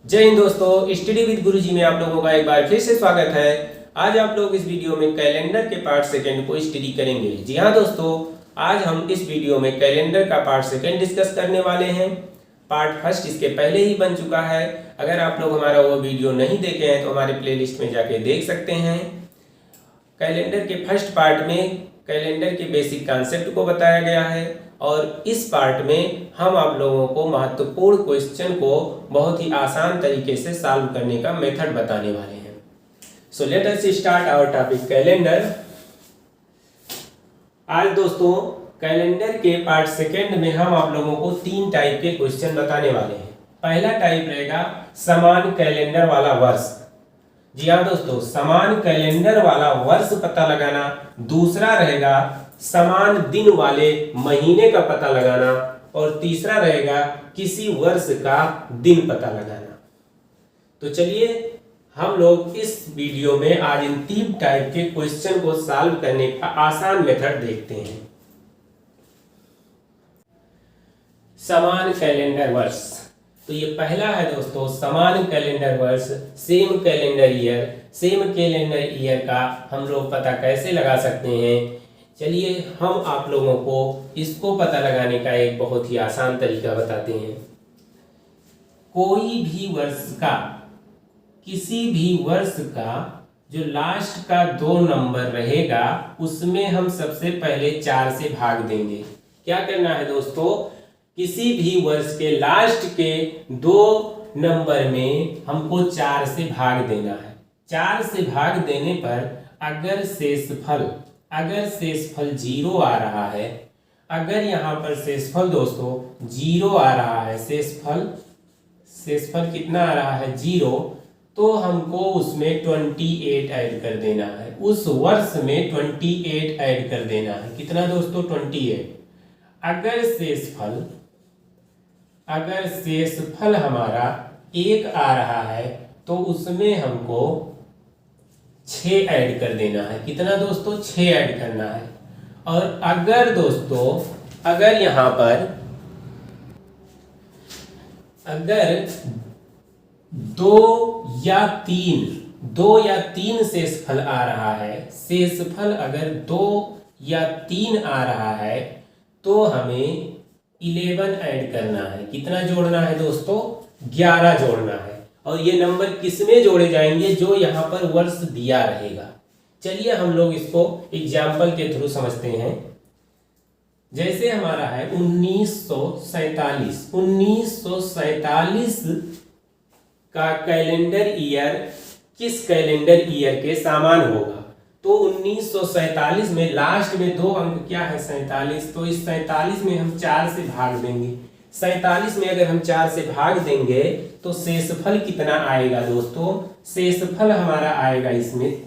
जय हिंद दोस्तों, study with गुरुजी में आप लोगों का एक बार फिर से स्वागत है। आज आप लोग इस वीडियो में कैलेंडर के पार्ट सेकंड को स्टडी करेंगे। जी हाँ दोस्तों, आज हम इस वीडियो में कैलेंडर का पार्ट सेकंड डिस्कस करने वाले हैं। पार्ट फर्स्ट इसके पहले ही बन चुका है। अगर आप लोग हमारा वो वीडियो नहीं देखे हैं तो हमारे प्लेलिस्ट में जाके देख सकते हैं। कैलेंडर के फर्स्ट पार्ट में कैलेंडर के बेसिक कॉन्सेप्ट को बताया गया है और इस पार्ट में हम आप लोगों को महत्वपूर्ण क्वेश्चन को बहुत ही आसान तरीके से सॉल्व करने का मेथड बताने वाले हैं। So let us start our topic calendar. आज दोस्तों कैलेंडर के पार्ट सेकंड में हम आप लोगों को 3 टाइप के क्वेश्चन बताने वाले हैं। पहला टाइप रहेगा समान कैलेंडर वाला वर्ष। जी हाँ दोस्तों, समान कैलेंडर वाला वर्ष पता लगाना। दूसरा रहेगा समान दिन वाले महीने का पता लगाना और तीसरा रहेगा किसी वर्ष का दिन पता लगाना। तो चलिए हम लोग इस वीडियो में आज इन 3 टाइप के क्वेश्चन को सॉल्व करने का आसान मेथड देखते हैं। समान कैलेंडर वर्ष, तो ये पहला है दोस्तों समान कैलेंडर वर्ष, same calendar year. Same calendar year का हम लोग पता कैसे लगा सकते हैं, चलिए हम आप लोगों को इसको पता लगाने का एक बहुत ही आसान तरीका बताते हैं। कोई भी वर्ष का, किसी भी वर्ष का जो लास्ट का 2 नंबर रहेगा उसमें हम सबसे पहले 4 से भाग देंगे। क्या करना है दोस्तों, किसी भी वर्ष के लास्ट के 2 नंबर में हमको 4 से भाग देना है। 4 से भाग देने पर अगर शेषफल 0 आ रहा है, अगर यहाँ पर शेषफल दोस्तों 0 आ रहा है, शेषफल कितना आ रहा है 0, तो हमको उसमें 28 ऐड कर देना है। उस वर्ष में 28 ऐड कर देना है। कितना दोस्तों 28। अगर शेषफल हमारा 1 आ रहा है तो उसमें हमको 6 ऐड कर देना है। कितना दोस्तों 6 ऐड करना है। और अगर दोस्तों अगर यहाँ पर अगर 2 या 3 शेषफल आ रहा है, शेषफल अगर 2 या 3 आ रहा है तो हमें 11 ऐड करना है। कितना जोड़ना है दोस्तों 11 जोड़ना है। और ये नंबर किस में जोड़े जाएंगे, जो यहाँ पर वर्ष दिया रहेगा। चलिए हम लोग इसको एग्जाम्पल के थ्रू समझते हैं। जैसे हमारा है 1947 का कैलेंडर ईयर किस कैलेंडर ईयर के समान होगा। तो 1947 में लास्ट में 2 अंक क्या है 47, तो इस 47 में हम 4 से भाग देंगे। 47 में अगर हम 4 से भाग देंगे तो शेषफल कितना आएगा दोस्तों, शेषफल हमारा आएगा, इसमें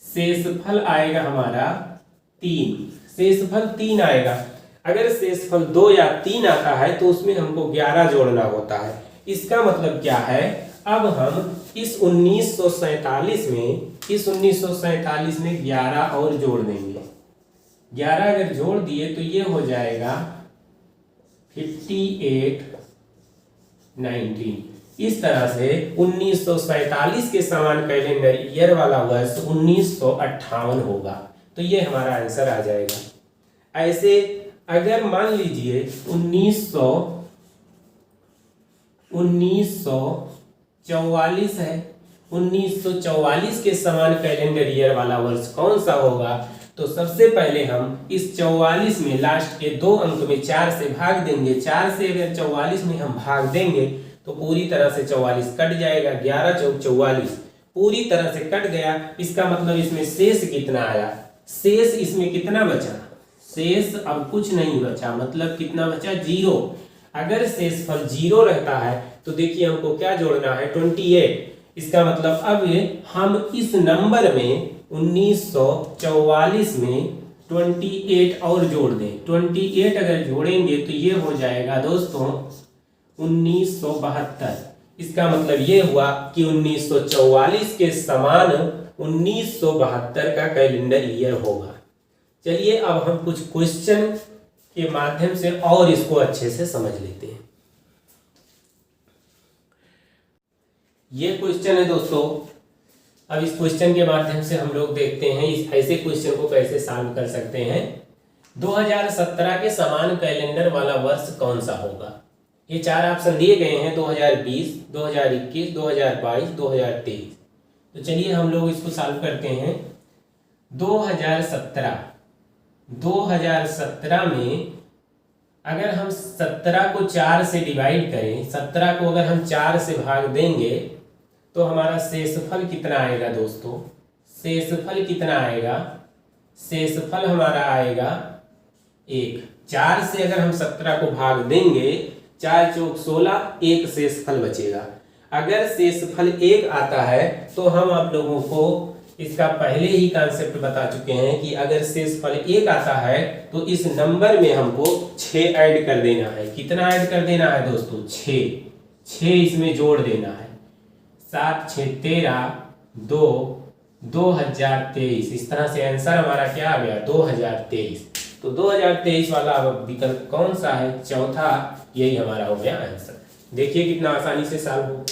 शेषफल आएगा हमारा 3। शेषफल 3 आएगा। अगर शेषफल 2 या 3 आता है तो उसमें हमको 11 जोड़ना होता है। इसका मतलब क्या है, अब हम इस 1947 में 11 और जोड़ देंगे। 11 अगर जोड़ दिए तो ये हो जाएगा 58, 19। इस तरह से 1947 के समान कैलेंडर ईयर वाला वर्ष 1958 होगा। तो ये हमारा आंसर आ जाएगा। ऐसे अगर मान लीजिए 1944 है, 1944 के समान कैलेंडर ईयर वाला वर्ष कौन सा होगा, तो सबसे पहले हम इस 44 में लास्ट के 2 अंक में 4 से भाग देंगे। 4 से अगर 44 में हम भाग देंगे तो पूरी तरह से 44 कट जाएगा। 11 चौक 44 पूरी तरह से कट गया। इसका मतलब इसमें शेष कितना आया, शेष इसमें कितना बचा, शेष अब कुछ नहीं बचा। मतलब कितना बचा 0। अगर शेषफल 0 रहता है तो देखिए हमको क्या जोड़ना है 28। इसका मतलब अब हम इस नंबर में 1944 में 28 और जोड़ दें। 28 अगर जोड़ेंगे तो ये हो जाएगा दोस्तों 1972। इसका मतलब ये हुआ कि 1944 के समान 1972 का कैलेंडर ईयर होगा। चलिए अब हम कुछ क्वेश्चन के माध्यम से और इसको अच्छे से समझ लेते हैं। ये क्वेश्चन है दोस्तों। अब इस क्वेश्चन के माध्यम से हम लोग देखते हैं इस ऐसे क्वेश्चन को कैसे सॉल्व कर सकते हैं। 2017 के समान कैलेंडर वाला वर्ष कौन सा होगा। ये चार ऑप्शन दिए गए हैं, 2020, 2021, 2022, 2023। तो चलिए हम लोग इसको सॉल्व करते हैं। 2017 में अगर हम 17 को 4 से डिवाइड करें, 17 को अगर हम 4 से भाग देंगे तो हमारा शेषफल कितना आएगा दोस्तों। शेषफल कितना आएगा, शेषफल हमारा आएगा 1। 4 से अगर हम 17 को भाग देंगे, 4 चौक 16, 1 शेषफल बचेगा। अगर शेषफल 1 आता है तो हम आप लोगों को इसका पहले ही कॉन्सेप्ट बता चुके हैं कि अगर शेषफल 1 आता है तो इस नंबर में हमको 6 ऐड कर देना है। कितना ऐड कर देना है दोस्तों, 6 इसमें जोड़ देना है। 7 6 13 2 2023। इस तरह से आंसर हमारा क्या आ गया, 2023। तो 2023 वाला विकल्प कौन सा है, चौथा, यही हमारा हो गया आंसर। देखिए कितना आसानी से सॉल्व हो।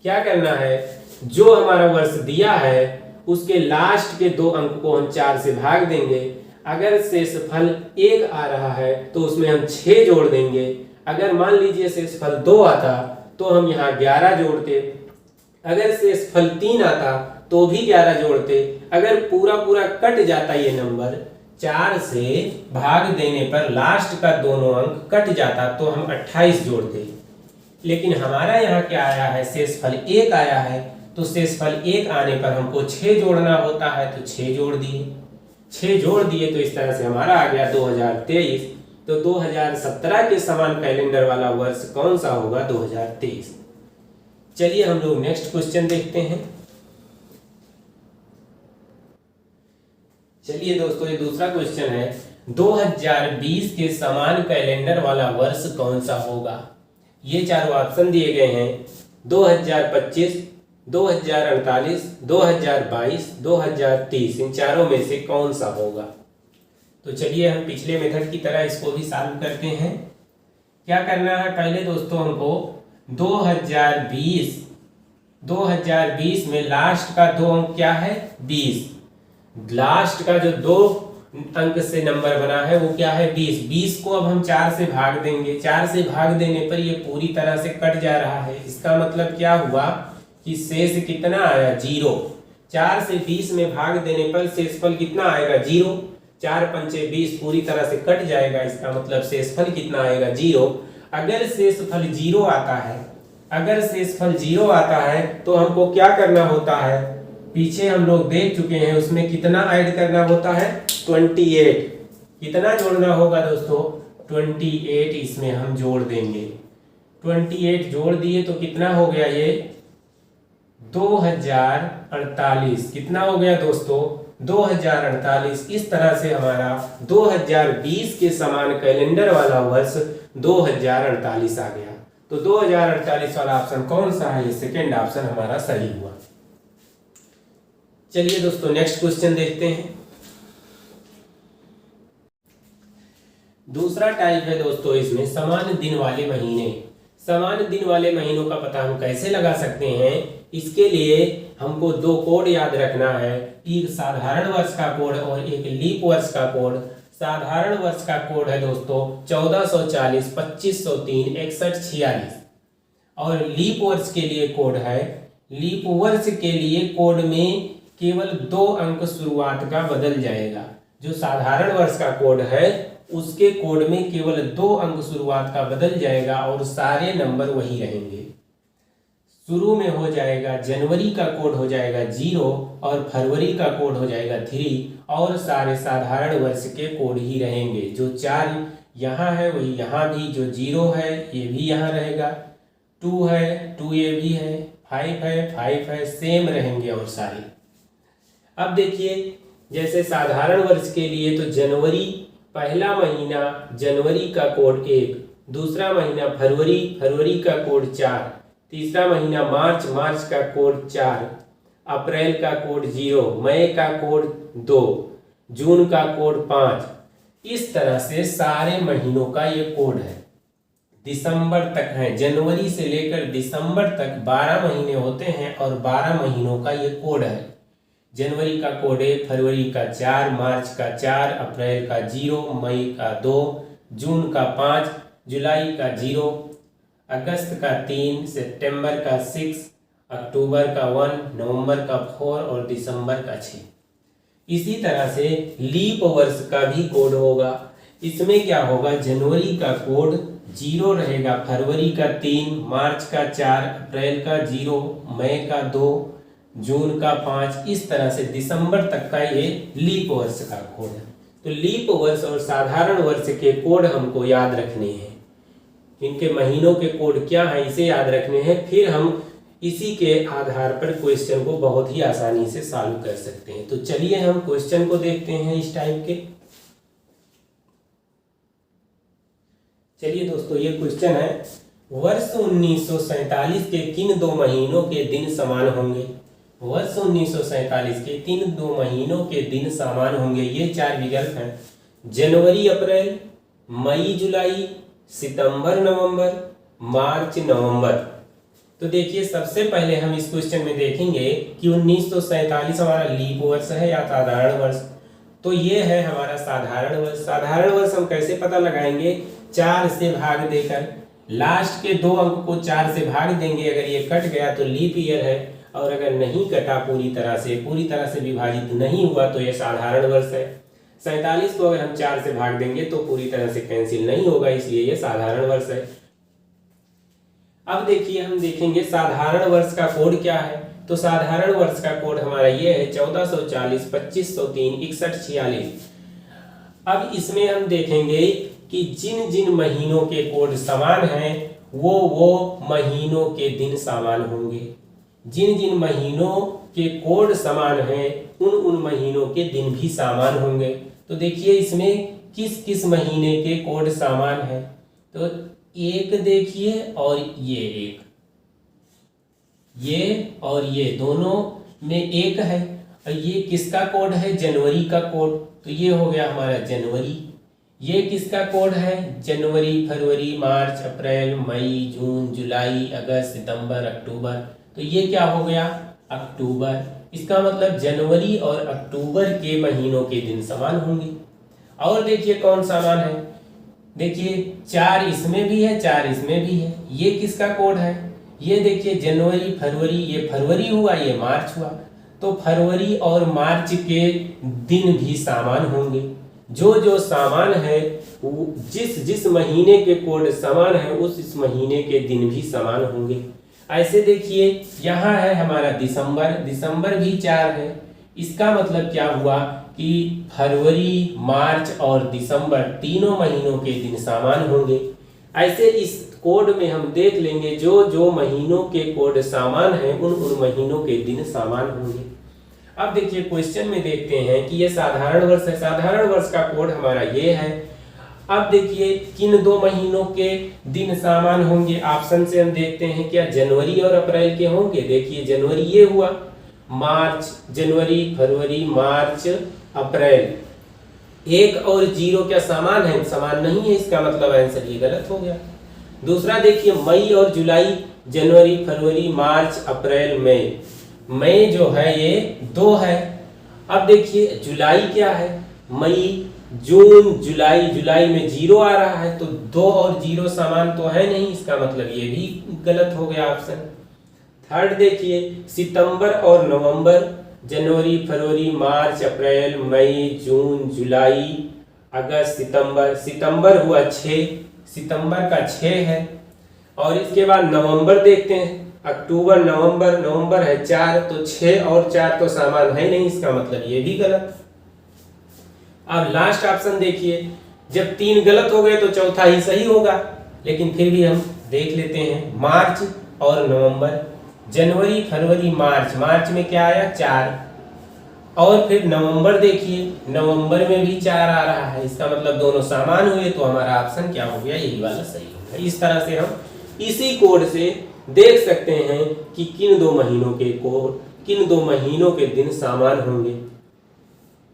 क्या करना है, जो हमारा वर्ष दिया है उसके लास्ट के 2 अंक को हम 4 से भाग देंगे। अगर शेषफल 1 आ रहा है तो उसमें हम 6 जोड़ देंगे। अगर मान लीजिए शेषफल 2 आता तो हम यहाँ 11 जोड़ते। अगर शेषफल 3 आता तो भी 11 जोड़ते। अगर पूरा पूरा कट जाता ये नंबर, 4 से भाग देने पर लास्ट का दोनों अंक कट जाता तो हम 28 जोड़ते। लेकिन हमारा यहाँ क्या आया है, शेषफल 1 आया है, तो शेषफल 1 आने पर हमको 6 जोड़ना होता है, तो 6 जोड़ दिए। 6 जोड़ दिए तो इस तरह से हमारा आ गया 2023। तो 2017 के समान कैलेंडर वाला वर्ष कौन सा होगा, 2023। चलिए हम लोग नेक्स्ट क्वेश्चन देखते हैं। चलिए दोस्तों, ये दूसरा क्वेश्चन है, 2020 के समान कैलेंडर वाला वर्ष कौन सा होगा। ये चारों ऑप्शन दिए गए हैं, 2025, 2048, 2022, 2030। इन चारों में से कौन सा होगा। तो चलिए हम पिछले मेथड की तरह इसको भी सॉल्व करते हैं। क्या करना है, पहले दोस्तों हमको 2020 में लास्ट का 2 अंक क्या है, 20। लास्ट का जो 2 अंक से नंबर बना है वो क्या है, 20। 20 को अब हम 4 से भाग देंगे। 4 से भाग देने पर ये पूरी तरह से कट जा रहा है। इसका मतलब क्या हुआ कि शेष कितना आया, 0। 4 से 20 में भाग देने पर शेषफल कितना आएगा, 0। 4 पंचे 20 पूरी तरह से कट जाएगा। इसका मतलब शेषफल कितना आएगा, 0। अगर शेषफल 0 आता है तो हमको क्या करना होता है, पीछे हम लोग देख चुके हैं, उसमें कितना ऐड करना होता है, 28। कितना जोड़ना होगा दोस्तों, 28 इसमें हम जोड़ देंगे। 28 जोड़ दिए तो कितना हो गया, ये 2048। कितना हो गया दोस्तों, 2048। इस तरह से हमारा 2020 के समान कैलेंडर वाला वर्ष 2048 आ गया। तो 2048 वाला ऑप्शन कौन सा है, ये सेकेंड ऑप्शन हमारा सही हुआ। चलिए दोस्तों नेक्स्ट क्वेश्चन देखते हैं। दूसरा टाइप है दोस्तों, इसमें समान दिन वाले महीने। समान दिन वाले महीनों का पता हम कैसे लगा सकते हैं, इसके लिए हमको 2 कोड याद रखना है। एक साधारण वर्ष का कोड और एक लीप वर्ष का कोड। साधारण वर्ष का कोड है दोस्तों 1440, 2503, 61, 46। और लीप वर्ष के लिए कोड है, लीप वर्ष के लिए कोड में केवल 2 अंक शुरुआत का बदल जाएगा। जो साधारण वर्ष का कोड है उसके कोड में केवल 2 अंक शुरुआत का बदल जाएगा और सारे नंबर वही रहेंगे। शुरू में हो जाएगा, जनवरी का कोड हो जाएगा 0 और फरवरी का कोड हो जाएगा 3 और सारे साधारण वर्ष के कोड ही रहेंगे। जो 4 यहाँ है वही यहाँ भी, जो 0 है ये भी यहाँ रहेगा, 2 है 2 ये भी है, 5 है 5 है, सेम रहेंगे और सारे। अब देखिए, जैसे साधारण वर्ष के लिए तो जनवरी, पहला महीना जनवरी का कोड 1, दूसरा महीना फरवरी, फरवरी का कोड 4, तीसरा महीना मार्च, मार्च का कोड 4, अप्रैल का कोड 0, मई का कोड 2, जून का कोड 5। इस तरह से सारे महीनों का ये कोड है। दिसंबर तक हैं। जनवरी से लेकर दिसंबर तक 12 महीने होते हैं और 12 महीनों का ये कोड है। जनवरी का कोड है, फरवरी का 4, मार्च का 4, अप्रैल का 0, मई का 2, जून का 5, जुलाई का 0, अगस्त का 3, सितंबर का 6, अक्टूबर का 1, नवंबर का 4 और दिसंबर का 6। इसी तरह से लीप वर्ष का भी कोड होगा। इसमें क्या होगा, जनवरी का कोड 0 रहेगा, फरवरी का 3, मार्च का 4, अप्रैल का 0, मई का 2, जून का 5। इस तरह से दिसंबर तक का ये लीप वर्ष का कोड है। तो लीप वर्ष और साधारण वर्ष के कोड हमको याद रखने हैं। इनके महीनों के कोड क्या है इसे याद रखने हैं, फिर हम इसी के आधार पर क्वेश्चन को बहुत ही आसानी से सॉल्व कर सकते हैं। तो चलिए हम क्वेश्चन को देखते हैं इस टाइप के। चलिए दोस्तों, ये क्वेश्चन है, वर्ष 1947 के किन 2 महीनों के दिन समान होंगे। वर्ष 1947 के किन 2 महीनों के दिन समान होंगे। ये 4 विकल्प हैं, जनवरी अप्रैल, मई जुलाई, सितंबर नवंबर, मार्च नवंबर। तो देखिए, सबसे पहले हम इस क्वेश्चन में देखेंगे कि 1947 हमारा लीप वर्ष है या साधारण वर्ष। तो ये है हमारा साधारण वर्ष। साधारण वर्ष हम कैसे पता लगाएंगे, 4 से भाग देकर, लास्ट के 2 अंक को 4 से भाग देंगे। अगर ये कट गया तो लीप ईयर है, और अगर नहीं कटा पूरी तरह से विभाजित नहीं हुआ तो ये साधारण वर्ष है। 47 को अगर हम 4 से भाग देंगे तो पूरी तरह से कैंसिल नहीं होगा, इसलिए ये साधारण वर्ष है। अब देखिए, हम देखेंगे साधारण वर्ष का कोड क्या है। तो साधारण वर्ष का कोड हमारा ये है 1440, 2503, 6146। अब इसमें हम देखेंगे कि जिन जिन महीनों के कोड समान हैं वो महीनों के दिन समान होंगे। जिन जिन महीनों के कोड समान हैं उन महीनों के दिन भी समान होंगे। तो देखिए, इसमें किस किस महीने के कोड समान हैं। तो एक देखिए, और ये और ये दोनों में एक है, और ये किसका कोड है, जनवरी का कोड। तो ये हो गया हमारा जनवरी। ये किसका कोड है, जनवरी, फरवरी, मार्च, अप्रैल, मई, जून, जुलाई, अगस्त, सितंबर, अक्टूबर। तो ये क्या हो गया, अक्टूबर। इसका मतलब जनवरी और अक्टूबर के महीनों के दिन समान होंगे। और देखिए कौन समान है, देखिए 4 इसमें भी है, 4 इसमें भी है। ये किसका कोड है, ये देखिए जनवरी, फरवरी, ये फरवरी हुआ, ये मार्च हुआ। तो फरवरी और मार्च के दिन भी समान होंगे। जो सामान है, जिस महीने के कोड समान है उस महीने के दिन भी समान होंगे। ऐसे देखिए, यहाँ है हमारा दिसंबर भी 4 है। इसका मतलब क्या हुआ कि फरवरी, मार्च और दिसंबर तीनों महीनों के दिन समान होंगे। ऐसे इस कोड में हम देख लेंगे जो महीनों के कोड समान हैं उन महीनों के दिन समान होंगे। अब देखिए, क्वेश्चन में देखते हैं कि ये साधारण वर्ष है। साधारण वर्ष का कोड हमारा ये है। अब देखिए, किन 2 महीनों के दिन समान होंगे। ऑप्शन से हम देखते हैं क्या जनवरी और अप्रैल के होंगे। देखिए, जनवरी ये हुआ, मार्च, जनवरी, फरवरी, मार्च, अप्रैल। 1 और 0 क्या समान है, समान नहीं है, इसका मतलब आंसर ये गलत हो गया। दूसरा देखिए, मई और जुलाई, जनवरी, फरवरी, मार्च, अप्रैल, मई। मई जो है ये 2 है। अब देखिए, जुलाई क्या है, मई, जून, जुलाई में 0 आ रहा है, तो 2 और 0 समान तो है नहीं, इसका मतलब ये भी गलत हो गया ऑप्शन। थर्ड देखिए, सितंबर और नवंबर, जनवरी, फरवरी, मार्च, अप्रैल, मई, जून, जुलाई, अगस्त, सितंबर हुआ 6, सितंबर का 6 है। और इसके बाद नवंबर देखते हैं, अक्टूबर, नवंबर है 4, तो 6 और 4 तो समान है नहीं, इसका मतलब ये भी गलत। अब लास्ट ऑप्शन देखिए, जब 3 गलत हो गए तो चौथा ही सही होगा, लेकिन फिर भी हम देख लेते हैं। मार्च और नवंबर, जनवरी, फरवरी, मार्च में क्या आया, 4। और फिर नवंबर देखिए, नवंबर में भी 4 आ रहा है, इसका मतलब दोनों समान हुए, तो हमारा ऑप्शन क्या हो गया, यही वाला सही हो गया। इस तरह से हम इसी कोड से देख सकते हैं कि किन 2 महीनों के कोड, किन 2 महीनों के दिन समान होंगे।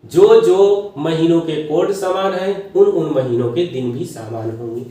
जो महीनों के कोड समान हैं उन महीनों के दिन भी समान होंगे।